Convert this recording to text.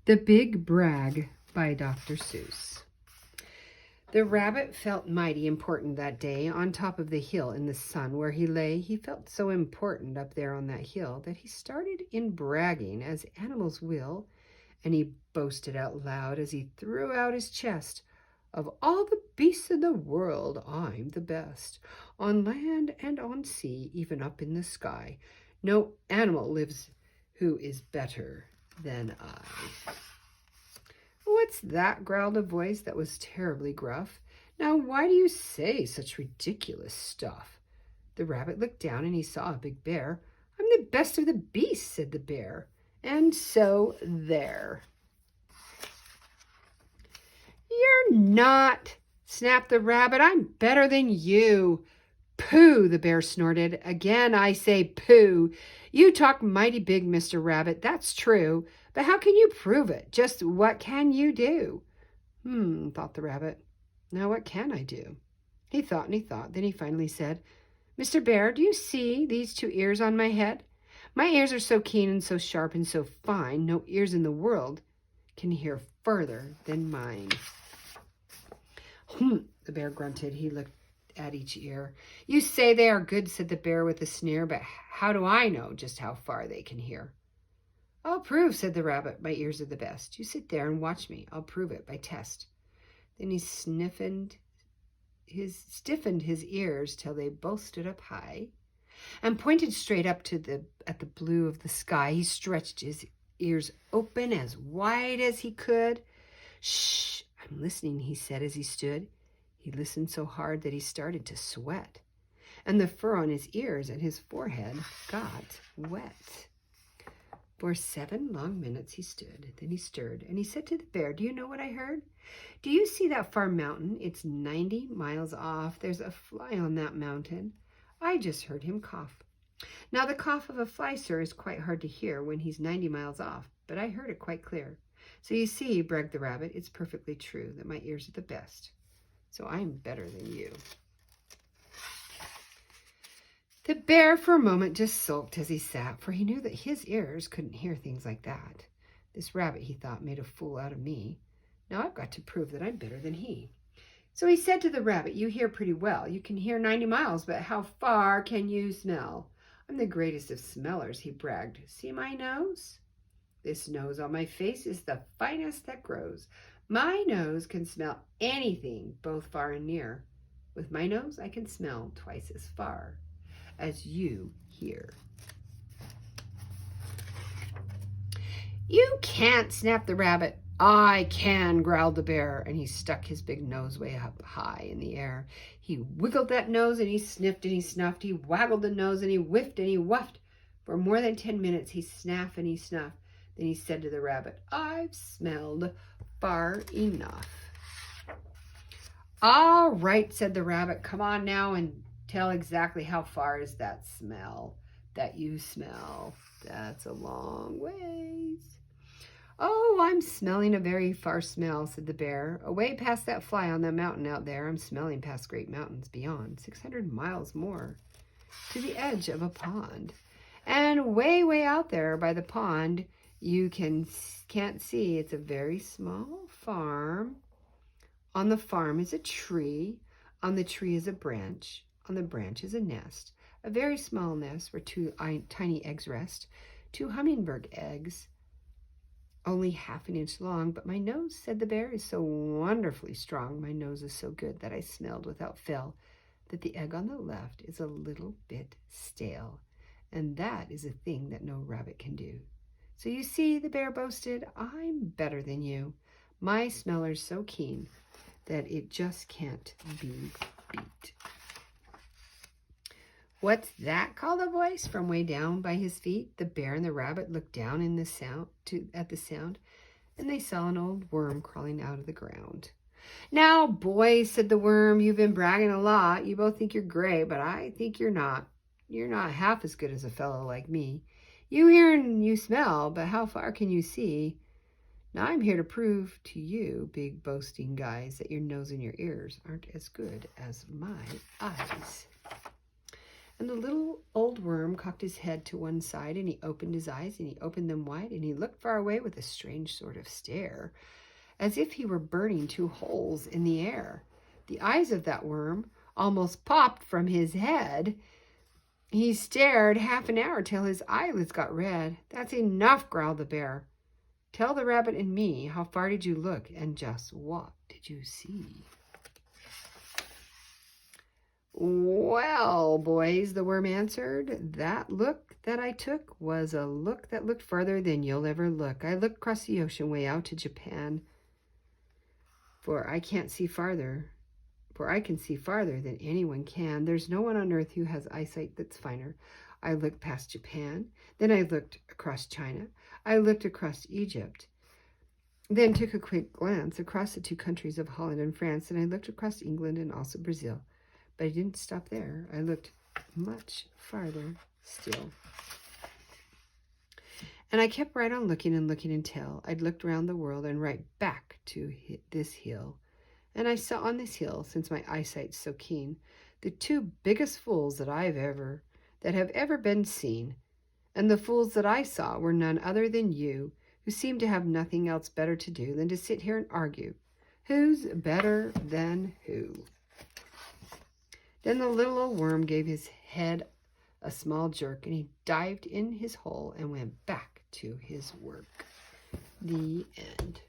The Big Brag by Dr. Seuss. The rabbit felt mighty important that day on top of the hill in the sun where he lay. He felt so important up there on that hill that he started in bragging, as animals will, and he boasted out loud as he threw out his chest. Of all the beasts in the world, I'm the best. On land and on sea, even up in the sky, no animal lives who is better than I. What's that? Growled a voice that was terribly gruff. Now, why do you say such ridiculous stuff? The rabbit looked down and he saw a big bear. I'm the best of the beasts, said the bear. And so there. You're not, snapped the rabbit. I'm better than you. Pooh, the bear snorted. Again, I say pooh. You talk mighty big, Mr. Rabbit. That's true. But how can you prove it? Just what can you do? Thought the rabbit. Now what can I do? He thought and he thought. Then he finally said, Mr. Bear, do you see these two ears on my head? My ears are so keen and so sharp and so fine, no ears in the world can hear further than mine. The bear grunted. He looked at each ear. You say they are good, said the bear with a sneer, but how do I know just how far they can hear? I'll prove, said the rabbit. My ears are the best. You sit there and watch me. I'll prove it by test. Then he stiffened his ears till they both stood up high and pointed straight up at the blue of the sky. He stretched his ears open as wide as he could. Shh, I'm listening, he said as he stood. He listened so hard that he started to sweat, and the fur on his ears and his forehead got wet. For 7 long minutes he stood, then he stirred, and he said to the bear, do you know what I heard? Do you see that far mountain? It's 90 miles off. There's a fly on that mountain. I just heard him cough. Now the cough of a fly, sir, is quite hard to hear when he's 90 miles off, but I heard it quite clear. So you see, bragged the rabbit, it's perfectly true that my ears are the best. So I'm better than you. The bear for a moment just sulked as he sat, for he knew that his ears couldn't hear things like that. This rabbit, he thought, made a fool out of me. Now I've got to prove that I'm better than he. So he said to the rabbit, you hear pretty well. You can hear 90 miles, but how far can you smell? I'm the greatest of smellers, he bragged. See my nose? This nose on my face is the finest that grows. My nose can smell anything, both far and near. With my nose, I can smell twice as far as you hear. You can't, snapped the rabbit. I can, growled the bear, and he stuck his big nose way up high in the air. He wiggled that nose, and he sniffed and he snuffed. He waggled the nose, and he whiffed and he wuffed. For more than 10 minutes, he snaffed and he snuffed. Then he said to the rabbit, I've smelled far enough. All right, said the rabbit. Come on now and tell exactly how far is that smell that you smell. That's a long ways. Oh, I'm smelling a very far smell, said the bear. Away past that fly on the mountain out there, I'm smelling past great mountains beyond, 600 miles more, to the edge of a pond. And way, way out there by the pond, you can't see. It's a very small farm. On the farm is a tree. On the tree is a branch. On the branch is a nest. A very small nest where 2 tiny eggs rest. 2 hummingbird eggs, only half an inch long. But my nose, said the bear, is so wonderfully strong. My nose is so good that I smelled without fail that the egg on the left is a little bit stale. And that is a thing that no rabbit can do. So you see, the bear boasted, I'm better than you. My smeller's so keen that it just can't be beat. What's that? Called a voice from way down by his feet. The bear and the rabbit looked down at the sound, and they saw an old worm crawling out of the ground. Now, boys, said the worm, you've been bragging a lot. You both think you're great, but I think you're not. You're not half as good as a fellow like me. You hear and you smell, but how far can you see? Now I'm here to prove to you, big boasting guys, that your nose and your ears aren't as good as my eyes. And the little old worm cocked his head to one side, and he opened his eyes, and he opened them wide, and he looked far away with a strange sort of stare, as if he were burning 2 holes in the air. The eyes of that worm almost popped from his head. He stared half an hour till his eyelids got red. "That's enough," growled the bear. "Tell the rabbit and me, how far did you look, and just what did you see?" "Well, boys," the worm answered, "that look that I took was a look that looked farther than you'll ever look. I looked across the ocean way out to Japan, for I can see farther than anyone can. There's no one on earth who has eyesight that's finer. I looked past Japan, then I looked across China, I looked across Egypt, then took a quick glance across the 2 countries of Holland and France, and I looked across England and also Brazil. But I didn't stop there. I looked much farther still. And I kept right on looking and looking until I'd looked around the world and right back to this hill. And I saw on this hill, since my eyesight's so keen, the 2 biggest fools that have ever been seen. And the fools that I saw were none other than you, who seem to have nothing else better to do than to sit here and argue. Who's better than who? Then the little old worm gave his head a small jerk, and he dived in his hole and went back to his work. The end.